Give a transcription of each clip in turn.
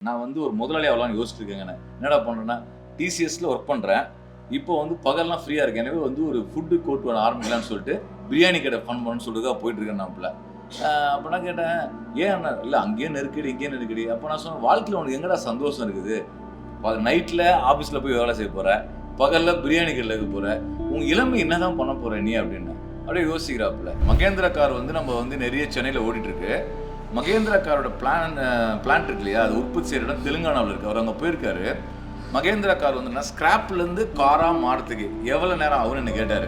நான் வந்து ஒரு முதலாளி ஆகலாம்னு யோசிச்சுட்டு இருக்கேங்க. என்னடா பண்றேன்னா, டிசிஎஸ்ல ஒர்க் பண்றேன். இப்போ வந்து பகல்லாம் ஃப்ரீயா இருக்கேன். எனவே வந்து ஒரு ஃபுட் கோர்ட் ஒண்ணு ஆரம்பிக்கலாம்னு சொல்லிட்டு, பிரியாணி கடை ஃபன் பண்ணணும்னு சொல்லிட்டு தான் போயிட்டு இருக்கேன்னாப்புல. அப்ப நான் கேட்டேன், "ஏன் அண்ணா?" "இல்ல அங்கேயும் நெருக்கடி, இங்கேயும் நெருக்கடி." அப்ப நான் சொன்னேன், "வாழ்க்கையில உனக்கு எங்கடா சந்தோஷம் இருக்குது? நைட்ல ஆபீஸ்ல போய் வேலை செய்ய போற. பகல்ல பிரியாணி கடையில இருக்க போற. உன் இளமை என்னதான் பண்ண போற நீ?" அப்படின்னு. அப்படியே யோசிக்கிறாப்புல. மகேந்திரா கார் வந்து நம்ம வந்து நெறைய சென்னையில ஓடிட்டு இருக்கு. மகேந்திரா காரோட பிளான்ட் இருக்கு இல்லையா, அது உற்பத்தி செய்கிற இடம் தெலுங்கானாவில் இருக்கு. அவர் அங்கே போயிருக்காரு. மகேந்திரா கார் வந்து ஸ்கிராப்லேருந்து காராக மாறத்துக்கு எவ்வளோ நேரம் ஆகும்னு என்ன கேட்டார்.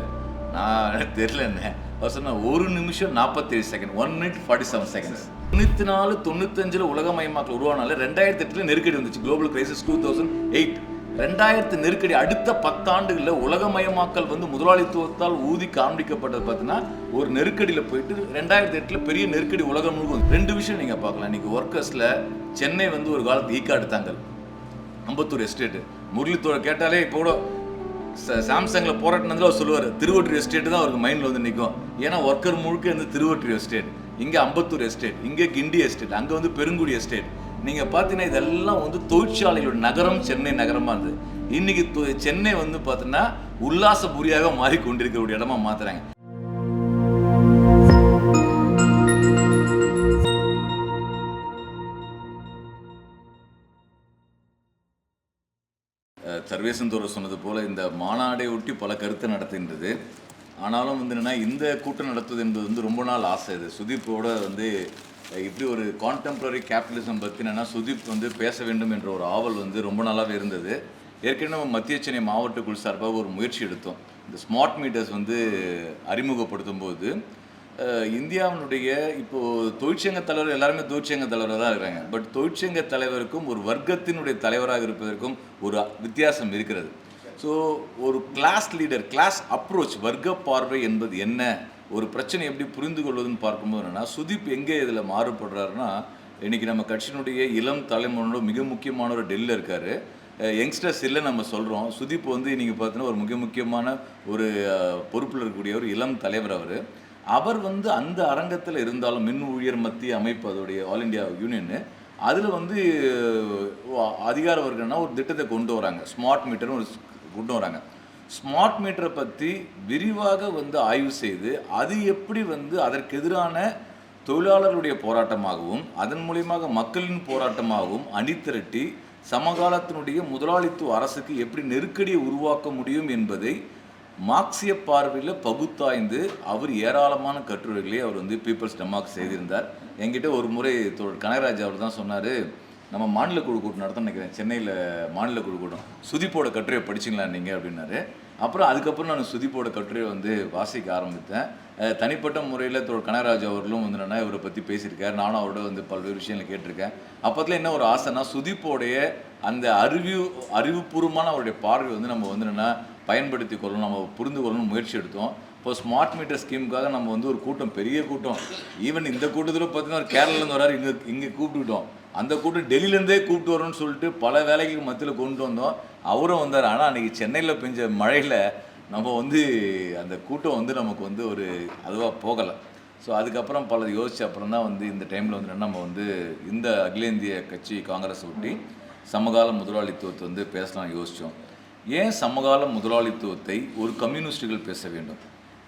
நான் தெரியல என்ன. அவர் சொன்ன 1 நிமிஷம் 47 செகண்ட், 1 minute 47 seconds. 94 95 உலகமயமாக்கல் உருவானால 2008 நெருக்கடி வந்துச்சு. Global crisis 2008. 2000 நெருக்கடி அடுத்த 10 ஆண்டுகளில் உலகமயமாக்கல் வந்து முதலாளித்துவத்தால் ஊதி காண்பிக்கப்பட்டது பார்த்தீங்கன்னா ஒரு நெருக்கடியில் போயிட்டு 2008 பெரிய நெருக்கடி உலகம் முழுவதும். 2 விஷயம் நீங்கள் பார்க்கலாம். இன்னைக்கு ஒர்க்கர்ஸில் சென்னை வந்து ஒரு காலத்து ஈக்காடு தாங்கல், அம்பத்தூர் எஸ்டேட்டு. முரளித்தோட கேட்டாலே இப்போ கூட சாம்சங்கில் போராட்டினதில் அவர் சொல்லுவார், திருவொற்றியூர் எஸ்டேட்டு தான் அவருக்கு மைண்டில் வந்து நிற்கும். ஏன்னா ஒர்க்கர் முழுக்க வந்து திருவொற்றியூர் எஸ்டேட், இங்கே அம்பத்தூர் எஸ்டேட், இங்கே கிண்டி எஸ்டேட், அங்கே வந்து பெருங்குடி எஸ்டேட். நீங்கள் பார்த்தீங்கன்னா இதெல்லாம் வந்து தொழிற்சாலைகளோட நகரம் சென்னை நகரமாக இருந்தது. இன்னைக்கு சென்னை வந்து பார்த்தீங்கன்னா உல்லாசபுரியாக மாறிக்கொண்டிருக்கிற ஒரு இடமா மாற்றுறாங்க. சர்வேசந்தோர் சொன்னது போல் இந்த மாநாடை ஒட்டி பல கருத்து நடத்துகின்றது. ஆனாலும் வந்து என்னென்னா இந்த கூட்டம் நடத்துவது என்பது வந்து ரொம்ப நாள் ஆசை. இது சுதீப்போட வந்து இப்படி ஒரு கான்டெம்பரரி கேபிட்டலிசம் பற்றி என்னென்னா சுதீப் வந்து பேச வேண்டும் என்ற ஒரு ஆவல் வந்து ரொம்ப நாளாகவே இருந்தது. ஏற்கனவே நம்ம மத்திய சென்னை மாவட்ட குழு சார்பாக ஒரு முயற்சி எடுத்தோம். இந்த ஸ்மார்ட் மீட்டர்ஸ் வந்து அறிமுகப்படுத்தும் போது இந்தியாவினுடைய இப்போது தொழிற்சங்க தலைவர் எல்லாருமே தொழிற்சங்க தலைவராக தான் இருக்கிறாங்க. பட் தொழிற்சங்க தலைவருக்கும் ஒரு வர்க்கத்தினுடைய தலைவராக இருப்பதற்கும் ஒரு வித்தியாசம் இருக்கிறது. ஸோ ஒரு கிளாஸ் லீடர், கிளாஸ் அப்ரோச், வர்க்க பார்வை என்பது என்ன, ஒரு பிரச்சனை எப்படி புரிந்து கொள்வதுன்னு பார்க்கும்போது என்னென்னா சுதீப் எங்கே இதில் மாறுபடுறாருன்னா, இன்றைக்கி நம்ம கட்சியினுடைய இளம் தலைமுறையோட மிக முக்கியமான ஒரு டெல்லியில் இருக்கார். யங்ஸ்டர்ஸ் இல்லை நம்ம சொல்கிறோம். சுதீப் வந்து நீங்கள் பார்த்தீங்கன்னா ஒரு மிக முக்கியமான ஒரு பொறுப்பில் இருக்கக்கூடிய ஒரு இளம் தலைவர். அவர் வந்து அந்த அரங்கத்தில் இருந்தாலும் மின் ஊழியர் மத்திய அமைப்பு, அதோடைய ஆல் இண்டியா யூனியனு, அதில் வந்து அதிகார வர்க்கம்னா ஒரு திட்டத்தை கொண்டு வராங்க. ஸ்மார்ட் மீட்டர்னு ஒரு கொண்டு வராங்க. ஸ்மார்ட் மீட்டரை பற்றி விரிவாக வந்து ஆய்வு செய்து அது எப்படி வந்து அதற்கு எதிரான தொழிலாளர்களுடைய போராட்டமாகவும் அதன் மூலியமாக மக்களின் போராட்டமாகவும் அணிதிரட்டி சமகாலத்தினுடைய முதலாளித்துவ அரசுக்கு எப்படி நெருக்கடியை உருவாக்க முடியும் என்பதை மார்க்சிய பார்வையில் பகுத்தாய்ந்து அவர் ஏராளமான கட்டுரைகளே அவர் வந்து பீப்புள்ஸ் டெமோக்ரஸி செய்திருந்தார். என்கிட்ட ஒரு முறை கனகராஜ் அவர் தான் சொன்னார், நம்ம மாநில குழு கூட்டம் நடத்த நினைக்கிறேன், சென்னையில் மாநில குழு கூட்டம், சுதீப்போட கட்டுரையை படிச்சிங்களா நீங்கள் அப்படின்னாரு. அப்புறம் அதுக்கப்புறம் நான் சுதீப்போட கட்டுரையை வந்து வாசிக்க ஆரம்பித்தேன். தனிப்பட்ட முறையில் கனகராஜ் அவர்களும் வந்து என்னென்னா இவரை பற்றி பேசியிருக்கார். நானும் அவரோட வந்து பல்வேறு விஷயங்களை கேட்டிருக்கேன். அப்போத்துல என்ன ஒரு ஆசைன்னா சுதீப்போடைய அந்த அறிவுபூர்வமான அவருடைய பார்வை வந்து நம்ம வந்து என்னென்னா பயன்படுத்தி கொள்ளணும், நம்ம புரிந்து கொள்ளணும் முயற்சி எடுத்தோம். இப்போ ஸ்மார்ட் மீட்டர் ஸ்கீமுக்காக நம்ம வந்து ஒரு கூட்டம், பெரிய கூட்டம், ஈவன் இந்த கூட்டத்தில் பார்த்தீங்கன்னா ஒரு கேரளாலேருந்து வராரு, இங்கே கூப்பிட்டுக்கிட்டோம். அந்த கூட்டம் டெல்லியிலேருந்தே கூப்பிட்டு வரணும்னு சொல்லிட்டு பல வேலைகளுக்கு மத்தியில் கொண்டு வந்தோம். அவரும் வந்தார். ஆனால் அன்றைக்கி சென்னையில் பெஞ்ச மழையில் நம்ம வந்து அந்த கூட்டம் வந்து நமக்கு வந்து ஒரு அதுவாக போகலை. ஸோ அதுக்கப்புறம் பலது யோசித்த அப்புறம் தான் வந்து இந்த டைமில் வந்து நம்ம வந்து இந்த அகில இந்திய கட்சி காங்கிரஸ் ஒட்டி சமகால முதலாளித்துவத்தை வந்து பேசலாம் யோசித்தோம். ஏன் சமகால முதலாளித்துவத்தை ஒரு கம்யூனிஸ்டுகள் பேச வேண்டும்?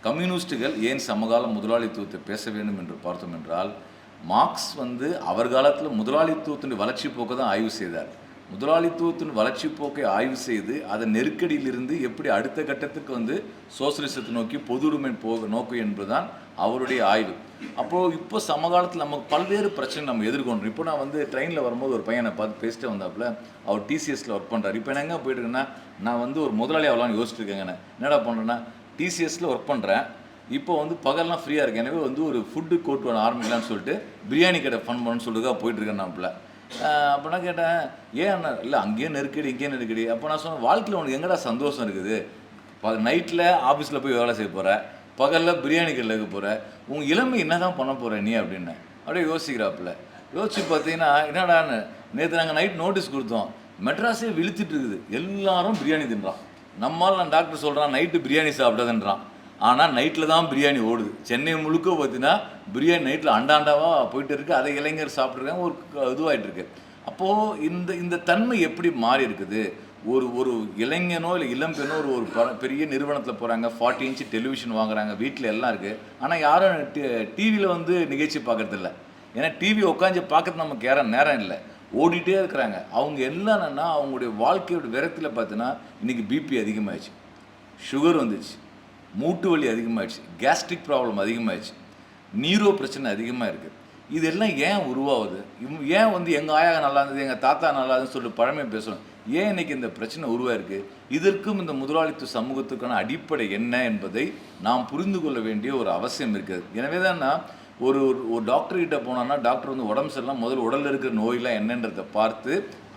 கம்யூனிஸ்டுகள் ஏன் சமகால முதலாளித்துவத்தை பேச வேண்டும் என்று பார்த்தோம் என்றால், மார்க்ஸ் வந்து அவர் காலத்தில் முதலாளித்துவத்தின் வளர்ச்சி போக்கை தான் ஆய்வு செய்தார். முதலாளித்துவத்தின் வளர்ச்சி போக்கை ஆய்வு செய்து அதை நெருக்கடியிலிருந்து எப்படி அடுத்த கட்டத்துக்கு வந்து சோசியலிசத்தை நோக்கி பொதுவுரிமை நோக்கு என்பதுதான் அவருடைய ஆய்வு. அப்போது இப்போ சமகாலத்தில் நமக்கு பல்வேறு பிரச்சனை நம்ம எதிர்கொண்டோம். இப்போ நான் வந்து ட்ரெயினில் வரும்போது ஒரு பையனை பார்த்து பேசிட்டு வந்தாப்புல, அவர் டிசிஎஸ்ல ஒர்க் பண்ணுறாரு. இப்போ நான் எங்கே போயிட்டுருக்கேன்னா, நான் வந்து ஒரு முதலாளி ஆகலாம்னு யோசிச்சுட்டு இருக்கேங்கண்ணே. என்னடா பண்ணுறேன்னா, டிசிஎஸ்ல ஒர்க் பண்ணுறேன். இப்போ வந்து பகல்லாம் ஃப்ரீயாக இருக்கேன். எனவே வந்து ஒரு ஃபுட்டு கோர்ட் ஒன்று ஆரம்பிக்கலாம்னு சொல்லிட்டு பிரியாணி கடை ஃபன் பண்ணணும்னு சொல்லிட்டு போயிட்டுருக்கேன் நான்ல. அப்போ நான் கேட்டேன், ஏன் அண்ணா? இல்லை அங்கேயும் நெருக்கடி, இங்கேயும் நெருக்கடி. அப்போ நான் சொன்னேன், வாழ்க்கையில் உனக்கு எங்கடா சந்தோஷம் இருக்குது? நைட்டில் ஆஃபீஸில் போய் வேலை செய்ய போகிற, பகலில் பிரியாணி கடையில் இருக்க போகிற, உங்கள் இளமை என்ன தான் பண்ண போகிற நீ அப்படின்னு அப்படியே யோசிக்கிறாப்புல. யோசிச்சு பார்த்தீங்கன்னா, என்னடான்னு நேற்று நாங்கள் நைட் நோட்டீஸ் கொடுத்தோம், மெட்ராஸே விழுத்திட்டு இருக்குது, எல்லாரும் பிரியாணி தின்றான். நம்மால் நான் டாக்டர் சொல்கிறான் நைட்டு பிரியாணி சாப்பிடாதுன்றான். ஆனால் நைட்டில் தான் பிரியாணி ஓடுது. சென்னை முழுக்க பார்த்தீங்கன்னா பிரியாணி நைட்டில் அண்டாண்டாவாக போயிட்டு இருக்குது. அதை இளைஞர் சாப்பிட்ருக்காங்க, ஒரு இதுவாகிட்டு இருக்கு. அப்போது இந்த தன்மை எப்படி மாறி இருக்குது? ஒரு ஒரு இளைஞனோ இல்லை இளம்பெண்ணோ ஒரு பெரிய நிறுவனத்தில் போகிறாங்க, 40 இன்ச்சு டெலிவிஷன் வாங்குறாங்க, வீட்டில் எல்லாம் இருக்குது. ஆனால் யாரும் டிவியில் வந்து நிகழ்ச்சி பார்க்குறதில்ல. ஏன்னா டிவி உட்காந்து பார்க்கறது நமக்கு நேரம் இல்லை, ஓடிட்டே இருக்கிறாங்க. அவங்க என்னன்னா அவங்களுடைய வாழ்க்கையோட விரத்தில் பார்த்தீங்கன்னா இன்றைக்கி பிபி அதிகமாகிடுச்சு, சுகர் வந்துச்சு, மூட்டு வலி அதிகமாகிடுச்சு, கேஸ்ட்ரிக் ப்ராப்ளம் அதிகமாகிடுச்சு, நீரோ பிரச்சனை அதிகமாக இருக்குது. இதெல்லாம் ஏன் உருவாகுது? ஏன் வந்து எங்கள் ஆயா நல்லா இருந்தது, எங்கள் தாத்தா நல்லா இருந்ததுன்னு சொல்லிட்டு பழமை பேசணும். ஏன் இன்றைக்கி இந்த பிரச்சனை உருவாயிருக்கு? இதற்கும் இந்த முதலாளித்துவ சமூகத்துக்கான அடிப்படை என்ன என்பதை நாம் புரிந்து கொள்ள வேண்டிய ஒரு அவசியம் இருக்குது. எனவே தான் ஒரு டாக்டர்கிட்ட போனோன்னா டாக்டர் வந்து உடம்பு சரியில்லாம் முதல்ல உடலில் இருக்கிற நோயெல்லாம் என்னன்றதை பார்த்து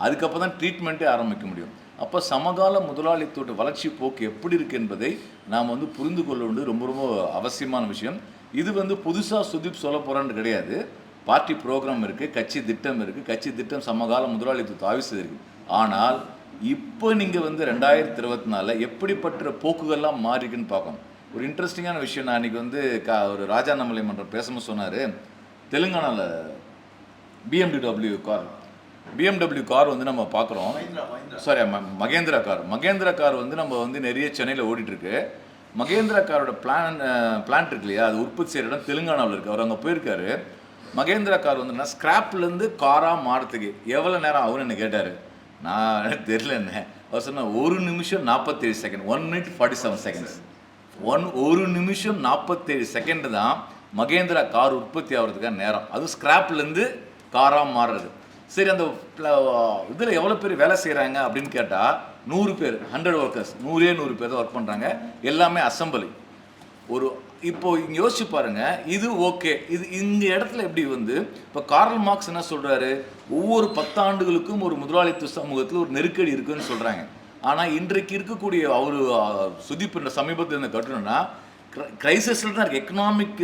அதுக்கப்புறம் தான் ட்ரீட்மெண்ட்டே ஆரம்பிக்க முடியும். அப்போ சமகால முதலாளித்துவ வளர்ச்சி போக்கு எப்படி இருக்குது என்பதை நாம் வந்து புரிந்து கொள்ள வேண்டியது ரொம்ப ரொம்ப அவசியமான விஷயம். இது வந்து புதுசாக சுதீப் சொல்ல போகிறான்னு கிடையாது. பார்ட்டி ப்ரோக்ராம் இருக்குது, கட்சி திட்டம் இருக்குது, கட்சி திட்டம் சமகால முதலாளித்துவ ஆய்வு செய்திருக்கு. ஆனால் இப்போ நீங்கள் வந்து 2024 எப்படிப்பட்ட போக்குகள்லாம் மாறிக்குன்னு பார்க்கணும். ஒரு இன்ட்ரெஸ்டிங்கான விஷயம், நான் இன்றைக்கி வந்து ஒரு ராஜா நம்மளை மன்றம் பேசும்போது சொன்னார், தெலுங்கானாவில் பிஎம்டபிள்யூ கார் வந்து நம்ம பார்க்குறோம். சாரி, மகேந்திரா கார் வந்து நம்ம வந்து நிறைய சென்னையில் ஓடிட்டுருக்கு. மகேந்திரா காரோட பிளான்ட் இருக்கு இல்லையா, அது உற்பத்தி செய்கிற இடம் தெலுங்கானாவில் இருக்குது. அவர் அங்கே போயிருக்காரு. மகேந்திரா கார் வந்துன்னா ஸ்கிராப்லேருந்து காராக மாறத்துக்கு எவ்வளோ நேரம் ஆகும்னு என்ன கேட்டார். நான் தெரியல என்ன அவர் சொன்னால் 1 நிமிஷம் 47 செகண்ட், 1 minute 47 seconds. 1 நிமிஷம் 47 செகண்டு தான் மகேந்திரா கார் உற்பத்தி ஆகிறதுக்கான நேரம். அதுவும் ஸ்கிராப்லேருந்து காராக மாறுறது. சரி, அந்த இதில் எவ்வளோ பேர் வேலை செய்கிறாங்க அப்படின்னு கேட்டால் 100 பேர், 100 ஒர்க்கர்ஸ், 100 பேர் தான் ஒர்க் பண்ணுறாங்க. எல்லாமே அசம்பிளி. இப்போ இங்கே யோசிச்சு பாருங்க, இது ஓகே. இது இந்த இடத்துல எப்படி வந்து இப்போ கார்ல் மார்க்ஸ் என்ன சொல்கிறாரு, ஒவ்வொரு 10 ஆண்டுகளுக்கும் ஒரு முதலாளித்துவ சமூகத்தில் ஒரு நெருக்கடி இருக்குன்னு சொல்கிறாங்க. ஆனால் இன்றைக்கு இருக்கக்கூடிய அவர் சுதீப் சமீபத்தில் இருந்த கட்டணும்னா கிரைசிஸில் தான் இருக்குது. Economic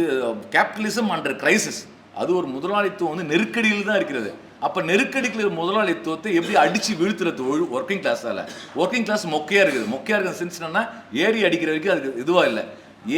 capitalism under crisis. அது ஒரு முதலாளித்துவம் வந்து நெருக்கடியில் தான் இருக்கிறது. அப்போ நெருக்கடிக்குள்ள முதலாளித்துவத்தை எப்படி அடித்து வீழ்த்துறது ஒர்க்கிங் கிளாஸால்? ஒர்க்கிங் கிளாஸ் மொக்கையாக இருக்கிற சென்ஸ் என்னன்னா, ஏறி அடிக்கிற வரைக்கும் அதுக்கு இதுவாக இல்லை.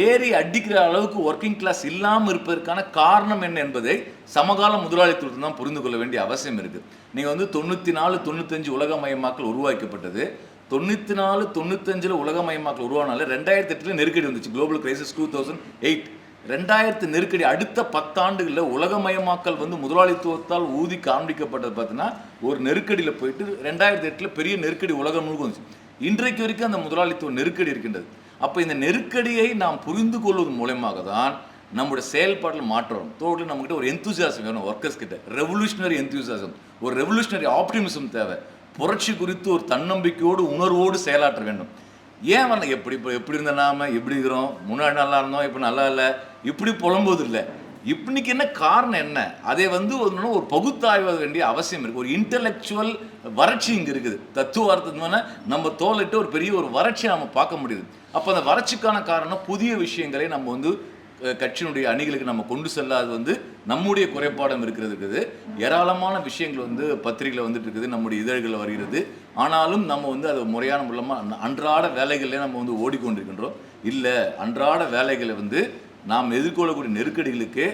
ஏறி அடிக்கிற அளவுக்கு ஒர்க்கிங் கிளாஸ் இல்லாமல் இருப்பதற்கான காரணம் என்ன என்பதை சமகால முதலாளித்துவத்தை தான் புரிந்து கொள்ள வேண்டிய அவசியம் இருக்குது. நீங்கள் வந்து 94-95 உலகமயமாக்கல் உருவாக்கப்பட்டது. 94-95 உலகமயமாக்கல் உருவானால 2008 நெருக்கடி வந்துச்சு, குளோபல் கிரைசிஸ் 2008. 2000 நெருக்கடி. அடுத்த 10 ஆண்டுகளில் உலகமயமாக்கல் வந்து முதலாளித்துவத்தால் ஊதி காண்பிக்கப்பட்டது. பார்த்தீங்கன்னா ஒரு நெருக்கடியில் போயிட்டு 2008 பெரிய நெருக்கடி உலகம் முழுக்க வந்துச்சு. இன்றைக்கு வரைக்கும் அந்த முதலாளித்துவ நெருக்கடி இருக்கின்றது. அப்போ இந்த நெருக்கடியை நாம் புரிந்து கொள்வது மூலமாக தான் நம்முடைய செயல்பாட்டில் மாற்றம். தோடு நம்மகிட்ட ஒரு எந்தூசியாசம் வேணும், ஒர்க்கர்ஸ் கிட்ட ரெவல்யூஷனரி எந்தூசியாசம், ஒரு ரெவல்யூஷனரி ஆப்டிமிசம் தேவை. புரட்சி குறித்து ஒரு தன்னம்பிக்கையோடு உணர்வோடு செயலாற்ற வேண்டும். ஏன் வரல, எப்படி இருந்த நாம எப்படி இருக்கிறோம், முன்னாடி நல்லா இருந்தோம், இப்போ நல்லா இல்லை, இப்படி புலம்போது இல்லை. இப்படிக்கு என்ன காரணம் என்ன, அதை வந்து ஒரு பகுத்தாய்வு வேண்டிய அவசியம் இருக்குது. ஒரு இன்டலெக்சுவல் வறட்சி இங்கே இருக்குது. தத்துவார்த்தமான நம்ம தோலிட்டு ஒரு பெரிய ஒரு வறட்சியை நம்ம பார்க்க முடியுது. அப்போ அந்த வறட்சிக்கான காரணம் புதிய விஷயங்களை நம்ம வந்து கட்சியினுடைய அணிகளுக்கு நம்ம கொண்டு செல்லாது வந்து நம்முடைய குறைபாடம் இருக்குது. ஏராளமான விஷயங்கள் வந்து பத்திரிகையில் வந்துட்டு இருக்குது, நம்முடைய இதழ்களில் வருகிறது. ஆனாலும் நம்ம வந்து அது முறையான மூலமாக அன்றாட வேலைகளில் நம்ம வந்து ஓடிக்கொண்டிருக்கின்றோம். இல்லை, அன்றாட வேலைகளை வந்து நாம் எதிர்கொள்ளக்கூடிய நெருக்கடிகளுக்கு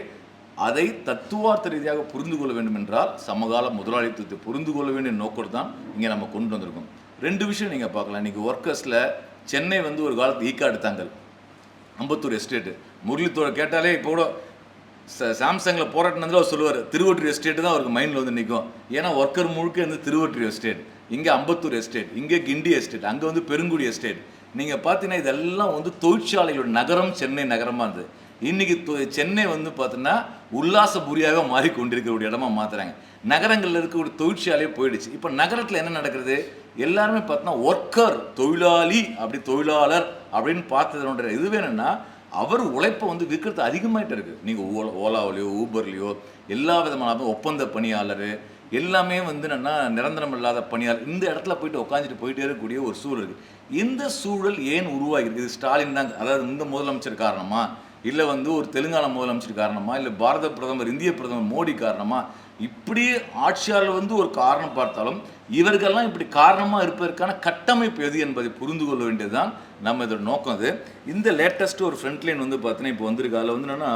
அதை தத்துவார்த்த ரீதியாக புரிந்து கொள்ள வேண்டும் என்றால் சமகால முதலாளித்துவத்தை புரிந்து கொள்ள வேண்டிய நோக்கம் தான் இங்கே நம்ம கொண்டு வந்திருக்கோம். 2 விஷயம் நீங்கள் பார்க்கலாம். இன்றைக்கி ஒர்க்கர்ஸில் சென்னை வந்து ஒரு காலத்து ஈக்காடு தாங்கல், அம்பத்தூர் எஸ்டேட்டு, முரளித்தோட கேட்டாலே இப்போ கூட சாம்சங்கில் போராட்டினதில் அவர் சொல்லுவார், திருவொற்றியூர் எஸ்டேட்டு தான் அவருக்கு மைண்டில் வந்து நிற்கும். ஏன்னா ஒர்க்கர் முழுக்க வந்து திருவொற்றியூர் எஸ்டேட், இங்கே அம்பத்தூர் எஸ்டேட், இங்கே கிண்டி எஸ்டேட், அங்கே வந்து பெருங்குடி எஸ்டேட். நீங்கள் பார்த்தீங்கன்னா இதெல்லாம் வந்து தொழிற்சாலைகளோட நகரம் சென்னை நகரமாக இருந்தது. இன்றைக்கி சென்னை வந்து பார்த்தீங்கன்னா உல்லாசபுரியாக மாறிக்கொண்டிருக்கிற ஒரு இடமா மாற்றுறாங்க. நகரங்களில் இருக்கக்கூடிய தொழிற்சாலையே போயிடுச்சு. இப்போ நகரத்தில் என்ன நடக்கிறது, எல்லாருமே பார்த்தோன்னா ஒர்க்கர், தொழிலாளி, அப்படி தொழிலாளர் அப்படின்னு பார்த்ததுன்ற இது வேணும்னா அவர் உழைப்பை வந்து விற்கிறது அதிகமாகிட்டு இருக்குது. நீங்கள் ஓலாவிலையோ ஊபர்லையோ எல்லா விதமான ஒப்பந்த பணியாளர் எல்லாமே வந்து என்னென்னா நிரந்தரம் இல்லாத பணியாளர் இந்த இடத்துல போயிட்டு உட்காந்துட்டு போயிட்டே இருக்கக்கூடிய ஒரு சூழல் இருக்குது. இந்த சூழல் ஏன் உருவாகிருக்கு? இது ஸ்டாலின் தான், அதாவது இந்த முதலமைச்சர் காரணமா, இல்லை வந்து ஒரு தெலுங்கானா முதலமைச்சர் காரணமா, இல்லை பாரத பிரதமர் இந்திய பிரதமர் மோடி காரணமா? இப்படி ஆட்சியாளர் வந்து ஒரு காரணம் பார்த்தாலும் இவர்கள்லாம் இப்படி காரணமாக இருப்பதற்கான கட்டமைப்பு எது என்பதை புரிந்து கொள்ள வேண்டியது தான் நம்ம இதோட நோக்கம். அது இந்த லேட்டஸ்ட்டு ஒரு ஃப்ரண்ட்லைன் வந்து பார்த்தீங்கன்னா இப்போ வந்திருக்கு. அதில் வந்து என்னென்னா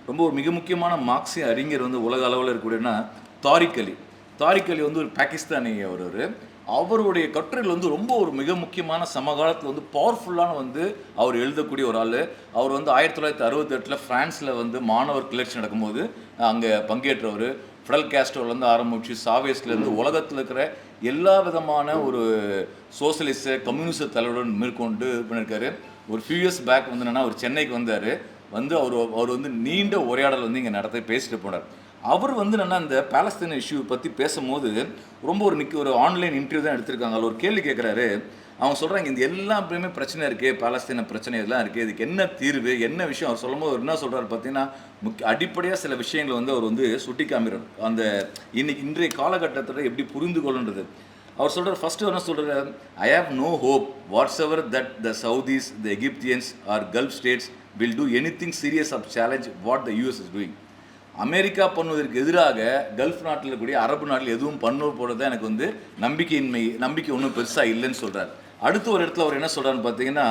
ரொம்ப ஒரு மிக முக்கியமான மார்க்சிய அறிஞர் வந்து உலக அளவில் இருக்கக்கூடியன்னா தாரிக் அலி. தாரிக் அலி வந்து ஒரு பாகிஸ்தானி அவருடைய கட்டுரைகள் வந்து ரொம்ப ஒரு மிக முக்கியமான சமகாலத்தில் வந்து பவர்ஃபுல்லான வந்து அவர் எழுதக்கூடிய ஒரு ஆள். அவர் வந்து 1968 ஃப்ரான்ஸில் வந்து மாணவர் கிளர்ச்சி நடக்கும்போது அங்கே பங்கேற்றவர். ஃபிடல் கேஸ்ட்ரோலேருந்து ஆரம்பித்து சாவேஸ்லேருந்து உலகத்தில் இருக்கிற எல்லா விதமான ஒரு சோசியலிச கம்யூனிஸ்ட் தலைவருடன் மேற்கொண்டு இது பண்ணியிருக்காரு. ஒரு ஃபியூ இயர்ஸ் பேக் வந்து என்னென்னா அவர் சென்னைக்கு வந்தார். வந்து அவர் வந்து நீண்ட உரையாடல் வந்து இங்கே நடத்த பேசிட்டு போனார். அவர் வந்து என்னென்னா இந்த பாலஸ்தீன இஷ்யூ பற்றி பேசும்போது ரொம்ப ஒரு ஆன்லைன் இன்டர்வியூ தான் எடுத்திருக்காங்க. அதில் ஒரு கேள்வி கேட்குறாரு. அவங்க சொல்கிறாங்க இந்த எல்லா பிரச்சனை இருக்குது, பாலஸ்தீன பிரச்சனை இதெல்லாம் இருக்குது, இதுக்கு என்ன தீர்வு, என்ன விஷயம் அவர் சொல்லும்போது அவர் என்ன சொல்கிறார் பார்த்தீங்கன்னா, அடிப்படையாக சில விஷயங்களை வந்து அவர் வந்து சுட்டி காமிறார். அந்த இன்றைய காலகட்டத்தில் எப்படி புரிந்து கொள்ளுன்றது அவர் சொல்கிறார். ஃபஸ்ட்டு என்ன சொல்கிறார், I have no hope whatsoever that the Saudis, the Egyptians or Gulf states will do anything serious of challenge what the US is doing. America பண்ணுவதற்கு எதிராக கல்ஃப் நாட்டில் இருக்கக்கூடிய அரபு நாட்டில் எதுவும் பண்ண போகிறது தான் எனக்கு வந்து நம்பிக்கை ஒன்றும் பெருசாக இல்லைன்னு சொல்கிறார். அடுத்த ஒரு இடத்துல அவர் என்ன சொல்கிறான்னு பார்த்தீங்கன்னா,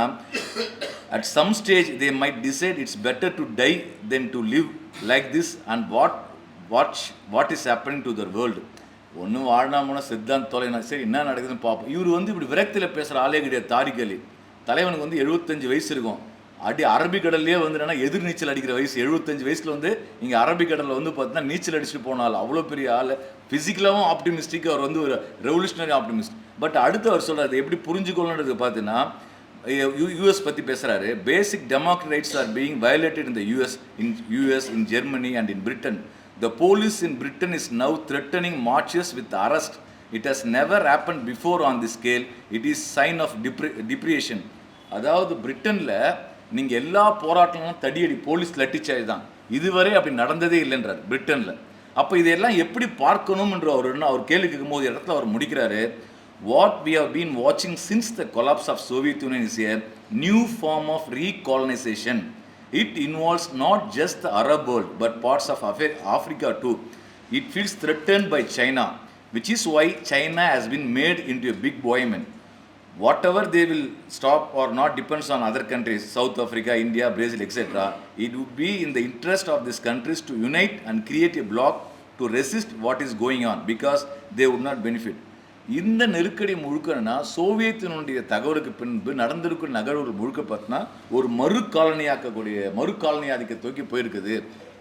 at some stage they might decide it's better to die than to live like this and what is happening to the world. ஒன்றும் வாழ்நாமனா சித்தாந்த் தொலைனா சரி என்ன நடக்குதுன்னு பார்ப்போம். இவர் வந்து இப்படி விரக்தியில் பேசுகிற ஆளே கிடையாது. தாரிக் அலி தலைவனுக்கு வந்து 75 வயசு இருக்கும். அரபிக்கடல்லே வந்து என்னன்னா எதிர் நீச்சல் அடிக்கிற வயசு. 75 வயசில் வந்து இங்கே அரபிக்கடலில் வந்து பார்த்தீங்கன்னா நீச்சல் அடிச்சுட்டு போனாலும் அவ்வளோ பெரிய ஆள். ஃபிசிக்கலாகவும் ஆப்டிமிஸ்டிக், அவர் வந்து ஒரு ரெவல்யூஷனரி ஆப்டிமிஸ்ட். பட் அடுத்து அவர் சொல்கிறார் எப்படி புரிஞ்சுக்கொள்ளணுன்றது பார்த்தீங்கன்னா, யூஎஸ் பற்றி பேசுகிறாரு. Basic democratic rights are being violated in the US, in Germany and in Britain. The police in Britain is now threatening marches with arrest. It has never happen before on the scale. It is sign of deprivation. அதாவது பிரிட்டனில் நீங்கள் எல்லா போராட்டங்களும் தடியடி police லட்டிச்சாய் தான், இதுவரை அப்படி நடந்ததே இல்லைன்றார் பிரிட்டனில். அப்போ இதெல்லாம் எப்படி பார்க்கணும்ன்ற அவர் கேள்வி கேட்கும்போது இடத்துல அவர் முடிக்கிறாரு. வாட் வி ஹவ் பீன் வாட்சிங் since the collapse of Soviet Union is a new form of recolonisation. It involves not just the Arab world but parts of Africa too. It feels threatened by China, which is why China has been made into a big bohemian. Whatever they will stop or not depends on other countries, South Africa, India, Brazil, etc. It would be in the interest of these countries to unite and create a bloc to resist what is going on because they would not benefit. இந்த நெருக்கடி முழுக்கன்னா சோவியத்தினுடைய தகவலுக்கு பின்பு நடந்திருக்கிற நகர்வுகள் முழுக்க பார்த்தீங்கன்னா ஒரு மறு காலனியாதிக்க தூக்கி போயிருக்குது.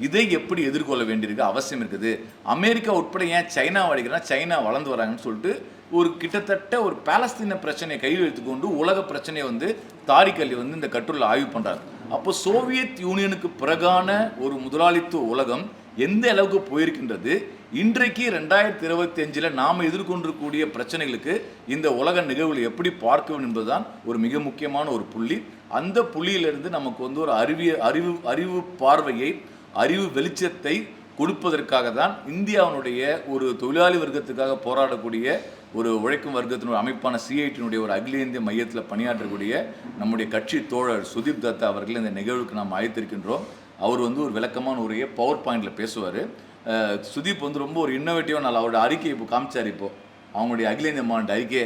இதை எப்படி எதிர்கொள்ள வேண்டியிருக்கு அவசியம் இருக்குது. அமெரிக்கா உட்பட ஏன் சைனா அடிக்கிறனா சைனா வளர்ந்து வராங்கன்னு சொல்லிட்டு ஒரு கிட்டத்தட்ட ஒரு பாலஸ்தீன பிரச்சனையை கையில் எடுத்துக்கொண்டு உலக பிரச்சனையை வந்து தாரிக் அலி வந்து இந்த கட்டுரையில் ஆய்வு பண்ணுறாரு. அப்போ சோவியத் யூனியனுக்கு பிறகான ஒரு முதலாளித்துவ உலகம் எந்த அளவுக்கு போயிருக்கின்றது, இன்றைக்கு 2025 நாம் எதிர்கொண்டிருக்கக்கூடிய பிரச்சனைகளுக்கு இந்த உலக நிகழ்வுகளை எப்படி பார்க்க வேண்டும் என்பதுதான் ஒரு மிக முக்கியமான ஒரு புள்ளி. அந்த புள்ளியிலிருந்து நமக்கு வந்து ஒரு அறிவு பார்வையை, அறிவு வெளிச்சத்தை கொடுப்பதற்காக தான் இந்தியாவினுடைய ஒரு தொழிலாளி வர்க்கத்துக்காக போராடக்கூடிய ஒரு உழைக்கும் வர்க்கத்தினுடைய அமைப்பான சிஐடியினுடைய ஒரு அகில இந்திய மையத்தில் பணியாற்றக்கூடிய நம்முடைய கட்சி தோழர் சுதீப் தத்தா அவர்கள் இந்த நிகழ்வுக்கு நாம் அழைத்திருக்கின்றோம். அவர் வந்து ஒரு விளக்கமான உரையை பவர் பாயிண்டில் பேசுவார். சுதீப் வந்து ரொம்ப ஒரு இன்னோவேட்டிவாக நல்லா அவரோட அறிக்கை இப்போ காமிச்சார். இப்போது அவங்களுடைய அகில இந்திய மாநில அறிக்கை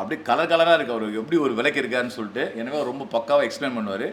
அப்படியே கலராக இருக்குது. அவர் எப்படி ஒரு விளக்கு இருக்காருன்னு சொல்லிட்டு எனவே ரொம்ப பக்காவாக எக்ஸ்பிளைன் பண்ணுவார்.